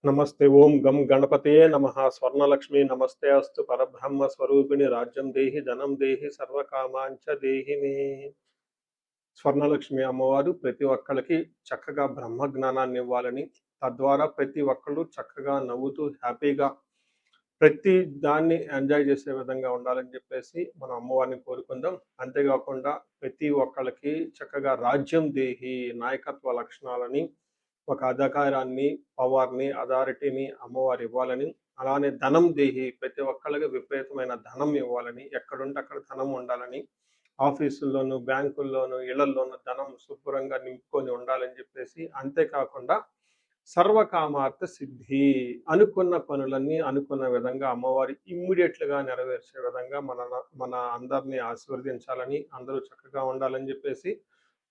నమస్తే ఓం గం గణపతే నమః స్వర్ణలక్ష్మి నమస్తే అస్తు పరబ్రహ్మ స్వరూపిణి రాజ్యం దేహి ధనం దేహి సర్వకామాంచ దేహి మే. స్వర్ణలక్ష్మి అమ్మవారు ప్రతి ఒక్కళ్ళకి చక్కగా బ్రహ్మ జ్ఞానాన్ని ఇవ్వాలని, తద్వారా ప్రతి ఒక్కళ్ళు చక్కగా నవ్వుతూ హ్యాపీగా ప్రతి దాన్ని ఎంజాయ్ చేసే విధంగా ఉండాలని చెప్పేసి మనం అమ్మవారిని కోరుకుందాం. అంతేకాకుండా ప్రతి ఒక్కళ్ళకి చక్కగా రాజ్యం దేహి నాయకత్వ లక్షణాలని, ఒక అధికారాన్ని, పవర్‌ని, అథారిటీని అమ్మవారు ఇవ్వాలని, అలానే ధనం దేహి ప్రతి ఒక్కళ్ళకి విపరీతమైన ధనం ఇవ్వాలని, ఎక్కడుంటే అక్కడ ధనం ఉండాలని, ఆఫీసుల్లోనూ, బ్యాంకుల్లోనూ, ఇళ్లల్లోనూ ధనం శుభ్రంగా నింపుకొని ఉండాలని చెప్పేసి, అంతేకాకుండా సర్వకామార్థ సిద్ధి అనుకున్న పనులన్నీ అనుకున్న విధంగా అమ్మవారు ఇమ్మీడియట్‌గా నెరవేర్చే విధంగా మన అందరిని ఆశీర్వదించాలని, అందరూ చక్కగా ఉండాలని చెప్పేసి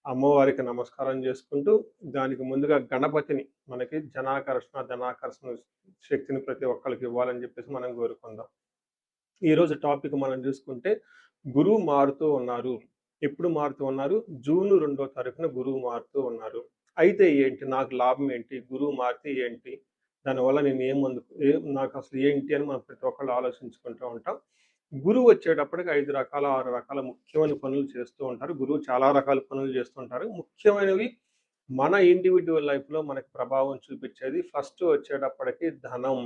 అమ్మవారికి నమస్కారం చేసుకుంటూ, దానికి ముందుగా గణపతిని మనకి ధనాకర్షణ శక్తిని ప్రతి ఒక్కళ్ళకి ఇవ్వాలని చెప్పేసి మనం కోరుకుందాం. ఈరోజు టాపిక్ మనం చూసుకుంటే గురువు మారుతూ ఉన్నారు. ఎప్పుడు మారుతూ ఉన్నారు? జూన్ 2వ తారీఖున గురువు మారుతూ ఉన్నారు. అయితే ఏంటి? నాకు లాభం ఏంటి? గురువు మారితే ఏంటి? దానివల్ల నేను నాకు అసలు ఏంటి అని మనం ప్రతి ఒక్కళ్ళు ఆలోచించుకుంటూ ఉంటాం. గురువు వచ్చేటప్పటికి 5 రకాల, 6 రకాల ముఖ్యమైన పనులు చేస్తూ ఉంటారు. గురువు చాలా రకాల పనులు చేస్తుంటారు. ముఖ్యమైనవి మన ఇండివిడ్యువల్ లైఫ్‌లో మనకి ప్రభావం చూపించేది ఫస్ట్ వచ్చేటప్పటికి ధనం.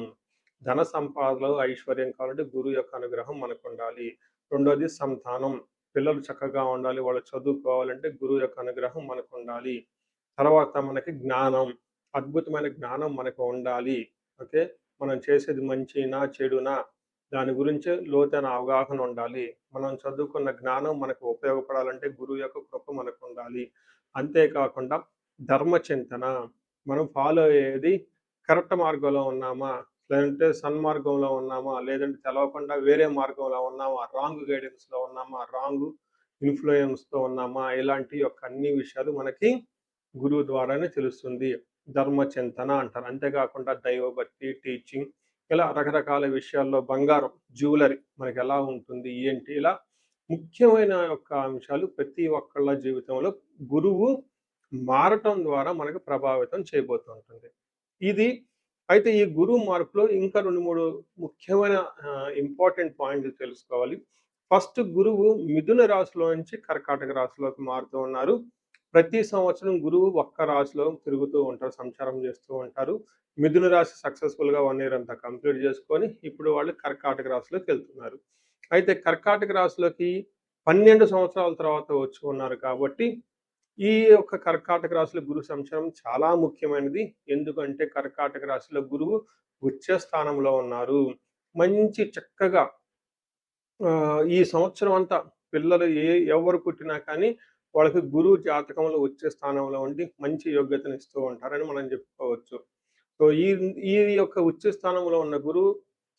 ధన సంపాదనలో ఐశ్వర్యం కావాలంటే గురువు యొక్క అనుగ్రహం మనకుండాలి. రెండోది సంతానం. పిల్లలు చక్కగా ఉండాలి, వాళ్ళు చదువుకోవాలంటే గురువు యొక్క అనుగ్రహం మనకుండాలి. తర్వాత మనకి జ్ఞానం. అద్భుతమైన జ్ఞానం మనకు ఉండాలి. ఓకే. మనం చేసేది మంచినా, చెడునా దాని గురించి లోతైన అవగాహన ఉండాలి. మనం చదువుకున్న జ్ఞానం మనకు ఉపయోగపడాలంటే గురువు యొక్క కృప మనకుండాలి. అంతేకాకుండా ధర్మచింతన. మనం ఫాలో అయ్యేది కరెక్ట్ మార్గంలో ఉన్నామా? లేదంటే సన్మార్గంలో ఉన్నామా? లేదంటే తెలవకుండా వేరే మార్గంలో ఉన్నామా? రాంగ్ గైడెన్స్‌లో ఉన్నామా? రాంగ్ ఇన్‌ఫ్లూయెన్స్‌తో ఉన్నామా? ఇలాంటి యొక్క అన్ని విషయాలు మనకి గురువు ద్వారానే తెలుస్తుంది. ధర్మచింతన అంటారు. అంతేకాకుండా దైవభక్తి, టీచింగ్ ఇలా రకరకాల విషయాల్లో బంగారం, జ్యువెలరీ మనకెలా ఉంటుంది? ఏంటి? ఇలా ముఖ్యమైన యొక్క అంశాలు ప్రతి ఒక్కళ్ళ జీవితంలో గురువు మారటం ద్వారా మనకు ప్రభావితం చేయబోతుంటుంది. ఇది అయితే ఈ గురువు మార్పులో ఇంకా 2, 3 ముఖ్యమైన ఇంపార్టెంట్ పాయింట్లు తెలుసుకోవాలి. ఫస్ట్ గురువు మిథున రాశిలో నుంచి కర్కాటక రాశిలోకి మారుతూ ఉన్నారు. ప్రతి సంవత్సరం గురువు ఒక్క రాశిలో తిరుగుతూ ఉంటారు, సంచారం చేస్తూ ఉంటారు. మిథున రాశి సక్సెస్‌ఫుల్‌గా 1 ఇయర్ అంతా కంప్లీట్ చేసుకొని ఇప్పుడు వాళ్ళు కర్కాటక రాశిలోకి వెళ్తున్నారు. అయితే కర్కాటక రాశిలోకి 12 సంవత్సరాల తర్వాత వచ్చి ఉన్నారు కాబట్టి ఈ యొక్క కర్కాటక రాశిలో గురు సంచారం చాలా ముఖ్యమైనది. ఎందుకంటే కర్కాటక రాశిలో గురువు ఉచ్చ స్థానంలో ఉన్నారు. మంచి చక్కగా ఈ సంవత్సరం అంతా పిల్లలు ఎవరు పుట్టినా కానీ వాళ్ళకి గురువు జాతకంలో వచ్చే స్థానంలో ఉండి మంచి యోగ్యతనిస్తూ ఉంటారని మనం చెప్పుకోవచ్చు. సో ఈ యొక్క ఉచ్చ స్థానంలో ఉన్న గురువు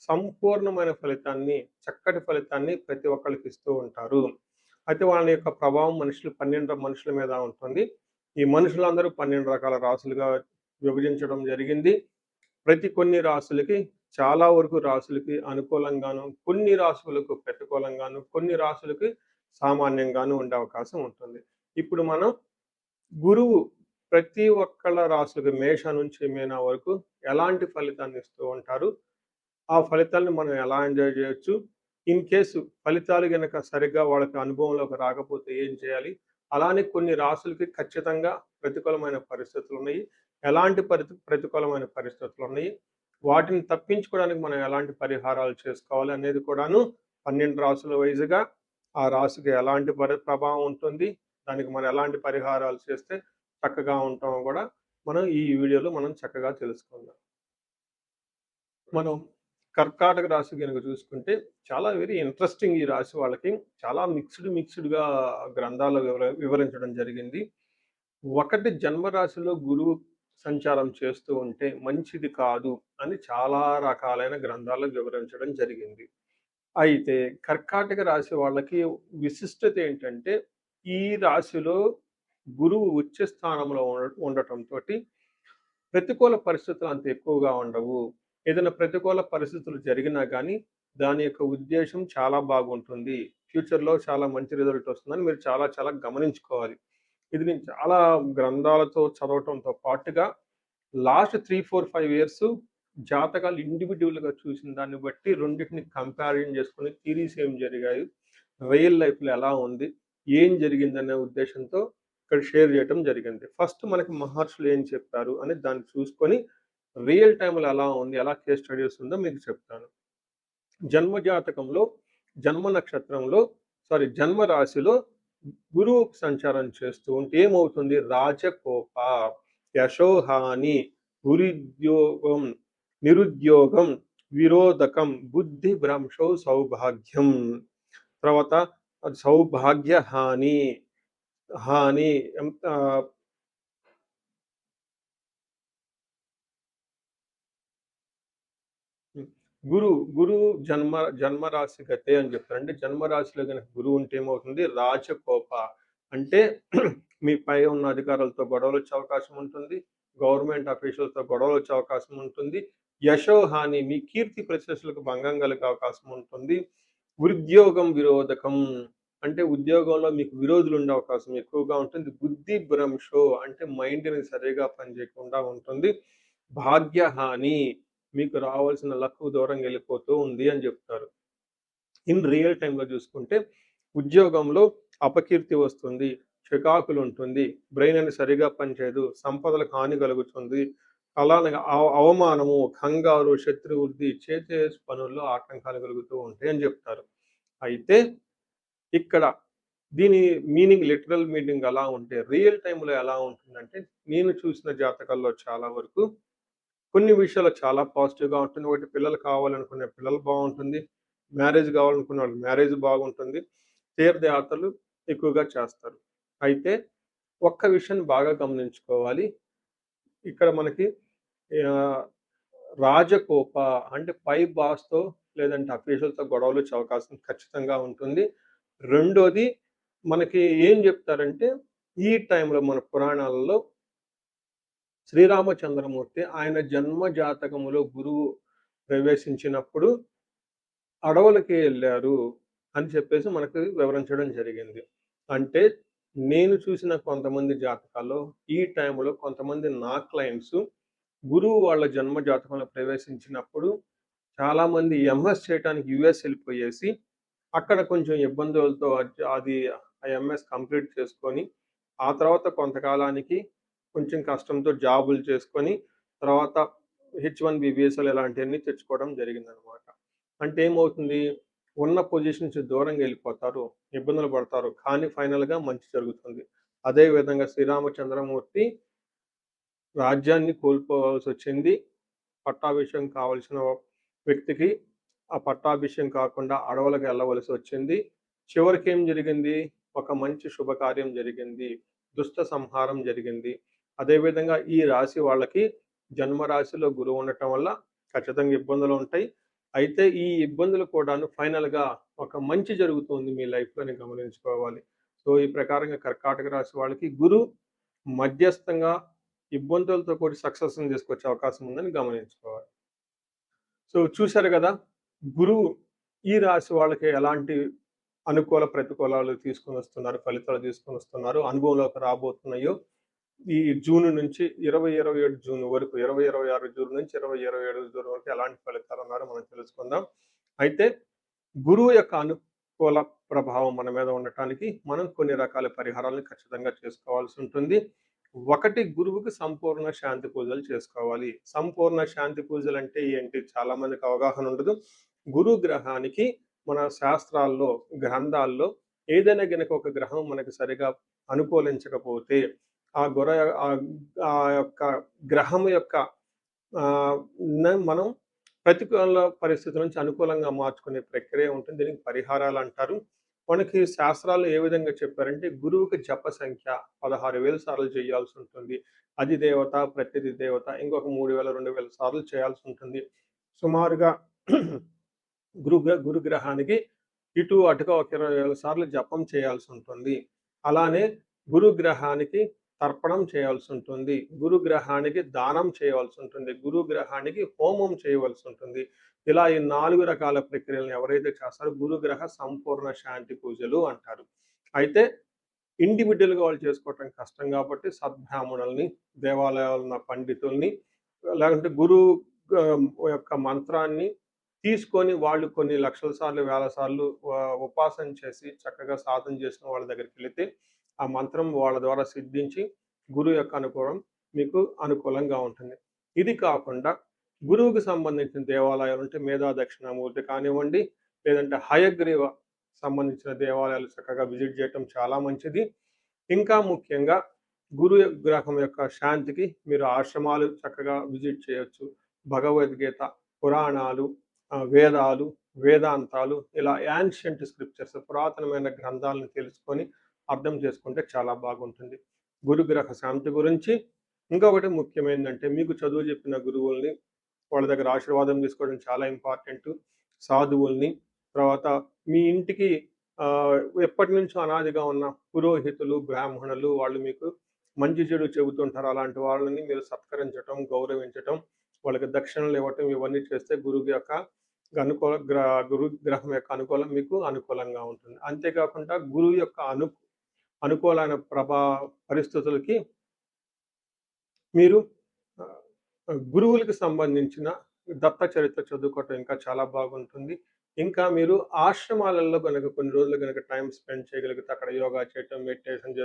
సంపూర్ణమైన ఫలితాన్ని, చక్కటి ఫలితాన్ని ప్రతి ఒక్కళ్ళకి ఇస్తూ ఉంటారు. అయితే వాళ్ళ యొక్క ప్రభావం 12 మనుషుల మీద ఉంటుంది. ఈ మనుషులందరూ 12 రకాల రాసులుగా విభజించడం జరిగింది. కొన్ని రాసులకి చాలా వరకు రాసులకి అనుకూలంగాను, కొన్ని రాసులకు ప్రతికూలంగాను, కొన్ని రాసులకి సామాన్యంగాను ఉండే అవకాశం ఉంటుంది. ఇప్పుడు మనం గురువు ప్రతి ఒక్కళ్ళ రాసులకి మేష నుంచి మీన వరకు ఎలాంటి ఫలితాన్ని ఇస్తూ ఉంటారు? ఆ ఫలితాలను మనం ఎలా ఎంజాయ్ చేయొచ్చు? ఇన్ కేసు ఫలితాలు గనక సరిగ్గా వాళ్ళకి అనుభవంలోకి రాకపోతే ఏం చేయాలి? అలానే కొన్ని రాసులకి ఖచ్చితంగా ప్రతికూలమైన పరిస్థితులున్నాయి. ఎలాంటి ప్రతికూలమైన పరిస్థితులున్నాయి? వాటిని తప్పించుకోవడానికి మనం ఎలాంటి పరిహారాలు చేసుకోవాలి అనేది కూడాను 12 రాసుల వైస్‌గా ఆ రాశికి ఎలాంటి ప్రభావం ఉంటుంది? దానికి మనం ఎలాంటి పరిహారాలు చేస్తే చక్కగా ఉంటామో కూడా మనం ఈ వీడియోలో మనం చక్కగా తెలుసుకుందాం. మనం కర్కాటక రాశి గనుక చూసుకుంటే చాలా వెరీ ఇంట్రెస్టింగ్ ఈ రాశి వాళ్ళకి. చాలా మిక్స్‌డ్‌గా గ్రంథాల్లో వివరించడం జరిగింది. ఒకటి జన్మరాశిలో గురువు సంచారం చేస్తూ ఉంటే మంచిది కాదు అని చాలా రకాలైన గ్రంథాల్లో వివరించడం జరిగింది. అయితే కర్కాటక రాశి వాళ్ళకి విశిష్టత ఏంటంటే, ఈ రాశిలో గురువు ఉచ్చ స్థానంలో ఉండటంతోటి ప్రతికూల పరిస్థితులు అంత ఎక్కువగా ఉండవు. ఏదైనా ప్రతికూల పరిస్థితులు జరిగినా గానీ, దాని యొక్క ఉద్దేశ్యం చాలా బాగుంటుంది. ఫ్యూచర్‌లో చాలా మంచి రిజల్ట్ వస్తుందని మీరు చాలా చాలా గమనించుకోవాలి. ఇది నేను చాలా గ్రంథాలతో చదవటంతో పాటుగా లాస్ట్ 3, 4, 5 ఇయర్స్ జాతకాలు ఇండివిడ్యువల్‌గా చూసిన దాన్ని బట్టి రెండిటిని కంపారిజన్ చేసుకొని థియరీస్ ఏం జరిగాయి, రియల్ లైఫ్‌లో ఎలా ఉంది, ఏం జరిగిందనే ఉద్దేశంతో ఇక్కడ షేర్ చేయటం జరిగింది. ఫస్ట్ మనకి మహర్షులు ఏం చెప్పారు అని దాన్ని చూసుకొని రియల్ టైమ్‌లో ఎలా ఉంది, ఎలా కేస్ స్టడీస్ ఉందో మీకు చెప్తాను. జన్మ జాతకంలో, జన్మ నక్షత్రంలో జన్మ రాశిలో గురువు సంచారం చేస్తూ ఉంటే ఏమవుతుంది? రాజకోప, యశోహాని, ఉరిద్యోగం, నిరుద్యోగం, విరోధకం, బుద్ధి భ్రంశో సౌభాగ్యం. తర్వాత సౌభాగ్య హాని, హాని గురు గురువు జన్మరాశి గతే అని చెప్తారు. అంటే జన్మరాశిలో గనక గురువు ఉంటే ఏమవుతుంది? రాజకోప అంటే మీ పై ఉన్న అధికారులతో గొడవలొచ్చే అవకాశం ఉంటుంది. గవర్నమెంట్ అఫీషియల్స్‌తో గొడవలొచ్చే అవకాశం ఉంటుంది. యశోహాని మీ కీర్తి ప్రతిష్టలకు భంగం కలిగే అవకాశం ఉంటుంది. ఉద్యోగం విరోధకం అంటే ఉద్యోగంలో మీకు విరోధులు ఉండే అవకాశం ఎక్కువగా ఉంటుంది. బుద్ధి భ్రంశో అంటే మైండ్‌ని సరిగ్గా పనిచేయకుండా ఉంటుంది. భాగ్యహాని మీకు రావాల్సిన లక్కు దూరంగా వెళ్ళిపోతూ ఉంది అని చెప్తారు. ఇన్ రియల్ టైమ్‌లో చూసుకుంటే ఉద్యోగంలో అపకీర్తి వస్తుంది, చికాకులు ఉంటుంది, బ్రెయిన్ అనేది సరిగా పనిచేయదు, సంపదలకు హాని కలుగుతుంది. అలానే అవమానము, కంగారు, శత్రువృద్ధి, చేసే పనుల్లో ఆటంకాలు కలుగుతూ ఉంటాయి అని చెప్తారు. అయితే ఇక్కడ దీని మీనింగ్ లిటరల్ మీనింగ్ ఎలా ఉంటే రియల్ టైమ్‌లో ఎలా ఉంటుందంటే నేను చూసిన జాతకాల్లో చాలా వరకు కొన్ని విషయాలు చాలా పాజిటివ్‌గా ఉంటుంది. ఒకటి పిల్లలు కావాలనుకునే పిల్లలు బావుంటుంది. మ్యారేజ్ కావాలనుకున్న వాళ్ళకి మ్యారేజ్ బాగుంటుంది. తీర్థయాత్రలు ఎక్కువగా చేస్తారు. అయితే ఒక్క విషయాన్ని బాగా గమనించుకోవాలి. ఇక్కడ మనకి ఆహ్, రాజకోప అంటే పై బాస్‌తో లేదంటే అఫీషియల్‌తో గొడవలొచ్చే అవకాశం ఖచ్చితంగా ఉంటుంది. రెండోది మనకి ఏం చెప్తారంటే ఈ టైంలో మన పురాణాలలో శ్రీరామచంద్రమూర్తి ఆయన జన్మ జాతకములో గురువు ప్రవేశించినప్పుడు అడవులకి ఎళ్లారు అని చెప్పేసి మనకు వివరించడం జరిగింది. అంటే నేను చూసిన కొంతమంది జాతకాల్లో ఈ టైంలో కొంతమంది నా క్లయింట్స్ గురువు వాళ్ళ జన్మ జాతకంలో ప్రవేశించినప్పుడు చాలామంది ఎంఎస్ చేయటానికి యూఎస్ ఎళ్ళిపోయేసి అక్కడ కొంచెం ఇబ్బందులతో అది ఆ ఎంఎస్ కంప్లీట్ చేసుకొని ఆ తర్వాత కొంతకాలానికి కొంచెం కష్టంతో జాబులు చేసుకొని తర్వాత హెచ్1బి వీసాలు ఇలాంటివన్నీ తెచ్చుకోవడం జరిగిందనమాట. అంటే ఏమవుతుంది? ఉన్న పొజిషన్ నుంచి దూరంగా వెళ్ళిపోతారు, ఇబ్బందులు పడతారు. కానీ ఫైనల్‌గా మంచి జరుగుతుంది. అదే విధంగా శ్రీరామచంద్రమూర్తి రాజ్యాన్ని కోల్పోవాల్సొచ్చింది. పట్టాభిషేకం కావాల్సిన వ్యక్తికి ఆ పట్టాభిషేకం కాకుండా అడవులకు వెళ్ళవలసొచ్చింది. చివరికేం జరిగింది? ఒక మంచి శుభకార్యం జరిగింది. దుష్ట సంహారం జరిగింది. అదేవిధంగా ఈ రాశి వాళ్ళకి జన్మరాశిలో గురువు ఉండటం వల్ల ఖచ్చితంగా ఇబ్బందులుంటాయి. అయితే ఈ ఇబ్బందులు కూడాను ఫైనల్‌గా ఒక మంచి జరుగుతుంది మీ లైఫ్‌లోని గమనించుకోవాలి. సో, ఈ ప్రకారంగా కర్కాటక రాశి వాళ్ళకి గురు మధ్యస్థంగా ఇబ్బందులతో కూడి సక్సెస్‌ని తీసుకొచ్చే అవకాశం ఉందని గమనించుకోవాలి. సో, చూసారు గదా! గురువు ఈ రాశి వాళ్ళకి ఎలాంటి అనుకూల, ప్రతికూలాలు తీసుకొనొస్తున్నారు, ఫలితాలు తీసుకొనొస్తున్నారు, అనుభవంలోకి రాబోతున్నాయో ఈ జూన్ నుంచి 2027 జూన్ వరకు 2026 జూన్ నుంచి 2027 జూన్ వరకు ఎలాంటి ఫలితాలున్నారో మనం తెలుసుకుందాం. అయితే గురువు యొక్క అనుకూల ప్రభావం మన మీద ఉండటానికి మనం కొన్ని రకాల పరిహారాలను ఖచ్చితంగా చేసుకోవాల్సి ఉంటుంది. ఒకటి గురువుకి సంపూర్ణ శాంతి పూజలు చేసుకోవాలి. సంపూర్ణ శాంతి పూజలు అంటే ఏంటి? చాలా మందికి అవగాహన ఉండదు. గురు గ్రహానికి మన శాస్త్రాల్లో, గ్రంథాల్లో ఏదైనా గనక ఒక గ్రహం మనకి సరిగా అనుకూలించకపోతే ఆ గుర ఆహ్, ఆ యొక్క గ్రహం యొక్క ఆహ్, మనం ప్రతికూల పరిస్థితుల నుంచి అనుకూలంగా మార్చుకునే ప్రక్రియ ఉంటుంది. దీనికి పరిహారాలంటారు. మనకి శాస్త్రాల్లో ఏ విధంగా చెప్పారంటే గురువుకి జప సంఖ్య 16,000 సార్లు చేయాల్సుంటుంది. అధిదేవత, ప్రత్యధి దేవత ఇంకొక 3,000, 2,000 సార్లు చేయాల్సుంటుంది. సుమారుగా గురుగ్రహానికి ఇటు అటుగా ఒక 20,000 సార్లు జపం చేయాల్సుంటుంది. అలానే గురుగ్రహానికి తర్పణం చేయాల్సుంటుంది. గురుగ్రహానికి దానం చేయవలసుంటుంది. గురుగ్రహానికి హోమం చేయవలసుంటుంది. ఇలా ఈ 4 రకాల ప్రక్రియలను ఎవరైతే చేస్తారో గురుగ్రహ సంపూర్ణ శాంతి పూజలు అంటారు. అయితే ఇండివిడ్యువల్‌గా వాళ్ళు చేసుకోవటం కష్టం కాబట్టి సద్బ్రాహ్మణుల్ని, దేవాలయాలున్న పండితుల్ని లేకుంటే గురువు యొక్క మంత్రాన్ని తీసుకొని వాళ్ళు కొన్ని లక్షల సార్లు, వేల సార్లు ఉపాసన చేసి చక్కగా సాధన చేసిన వాళ్ళ దగ్గరికెళితే ఆ మంత్రం వాళ్ళ ద్వారా సిద్ధించి గురువు యొక్క అనుగ్రహం మీకు అనుకూలంగా ఉంటుంది. ఇది కాకుండా గురువుకి సంబంధించిన దేవాలయాలు ఉంటే మేధా దక్షిణామూర్తి కానివ్వండి, లేదంటే హయగ్రీవ సంబంధించిన దేవాలయాలు చక్కగా విజిట్ చేయటం చాలా మంచిది. ఇంకా ముఖ్యంగా గురు గ్రహం యొక్క శాంతికి మీరు ఆశ్రమాలు చక్కగా విజిట్ చేయొచ్చు. భగవద్గీత, పురాణాలు, వేదాలు, వేదాంతాలు ఇలా యాన్షియంట్ స్క్రిప్చర్స్ పురాతనమైన గ్రంథాలను తెలుసుకొని అర్థం చేసుకుంటే చాలా బాగుంటుంది. గురుగ్రహ శాంతి గురించి ఇంకొకటి ముఖ్యమైనదంటే మీకు చదువు చెప్పిన గురువుల్ని వాళ్ళ దగ్గర ఆశీర్వాదం తీసుకోవడం చాలా ఇంపార్టెంట్. సాధువుల్ని, తర్వాత మీ ఇంటికి ఎప్పటి నుంచో అనాదిగా ఉన్న పురోహితులు, బ్రాహ్మణులు వాళ్ళు మీకు మంచి చెడు చెబుతుంటారు. అలాంటి వాళ్ళని మీరు సత్కరించటం, గౌరవించటం, వాళ్ళకి దక్షిణలు ఇవ్వటం ఇవన్నీ చేస్తే గురువు యొక్క గురు గ్రహం యొక్క అనుకూలం మీకు అనుకూలంగా ఉంటుంది. అంతేకాకుండా గురువు యొక్క అనుకూలమైన పరిస్థితులకి మీరు గురువులకు సంబంధించిన దత్త చరిత్ర చదువుకోవటం ఇంకా చాలా బాగుంటుంది. ఇంకా మీరు ఆశ్రమాలలో గనక కొన్ని రోజులు గనక టైం స్పెండ్ చేయగలిగితే అక్కడ యోగా చేయటం, మెడిటేషన్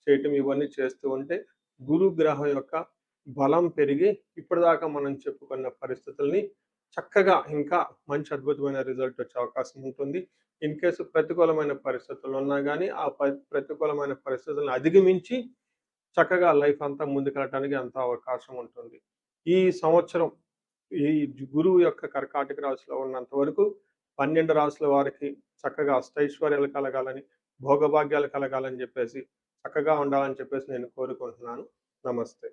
చేయటం ఇవన్నీ చేస్తూ ఉంటే గురు గ్రహం యొక్క బలం పెరిగి ఇప్పటిదాకా మనం చెప్పుకున్న పరిస్థితుల్ని చక్కగా ఇంకా మంచి అద్భుతమైన రిజల్ట్ వచ్చే అవకాశం ఉంటుంది. ఇన్ కేసు ప్రతికూలమైన పరిస్థితులు ఉన్నా కానీ ఆ ప్రతికూలమైన పరిస్థితులను అధిగమించి చక్కగా లైఫ్ అంతా ముందుకెళ్ళటానికి అంత అవకాశం ఉంటుంది. ఈ సంవత్సరం ఈ గురువు యొక్క కర్కాటక రాశిలో ఉన్నంత వరకు 12 రాశుల వారికి చక్కగా అష్టైశ్వర్యాలు కలగాలని, భోగభాగ్యాలు కలగాలని చెప్పేసి చక్కగా ఉండాలని చెప్పేసి నేను కోరుకుంటున్నాను. నమస్తే.